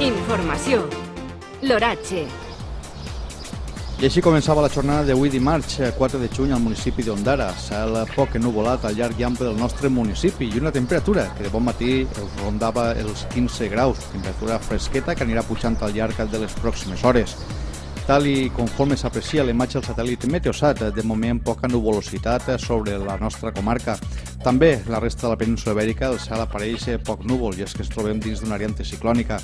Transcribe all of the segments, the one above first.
Informació. L'oratge. I així començava la jornada d'avui dimarts, 4 de juny, al municipi d'Ondara. Cel poc ennuvolat al llarg i ample del nostre municipi i una temperatura que de bon matí rondava els 15 graus, temperatura fresqueta que anirà pujant al llarg de les pròximes hores. Tal i conforme s'aprecia l'imatge del satèl·lit Meteosat, de moment poca nuvolositat sobre la nostra comarca. També la resta de la península Ibèrica el cel apareix poc núvol i és que ens trobem dins d'una àrea anticiclònica.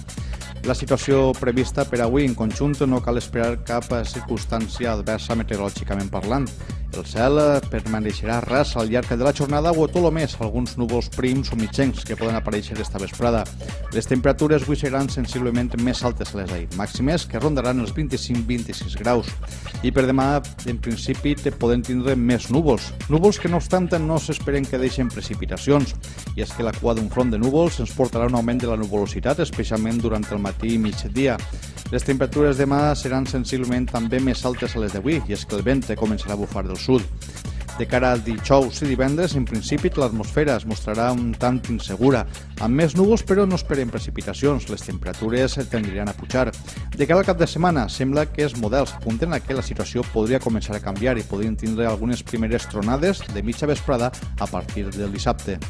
La situació prevista per avui en conjunt no cal esperar cap circumstància adversa meteorològicament parlant. El cel permaneixerà ras al llarg de la jornada o tot el més alguns núvols prims o mitjans que poden aparèixer esta vesprada. Les temperatures avui seran sensiblement més altes que les d'ahir, màximes que rondaran els 25-26 graus. I per demà, en principi, poden tindre més núvols. Núvols que, no obstant, no s'esperen que deixen precipitacions. I és que la cua d'un front de núvols ens portarà un augment de la nuvolositat, especialment durant el matí i migdia. Les temperatures demà seran sensiblement també més altes a les d'avui, i és que el vent començarà a bufar del sud. De cara al dijous i divendres, en principi, l'atmosfera es mostrarà un tant insegura, amb més núvols però no esperen precipitacions, les temperatures tendiran a pujar. De cara al cap de setmana, sembla que els models apunten a que la situació podria començar a canviar i podrien tindre algunes primeres tronades de mitja vesprada a partir del dissabte.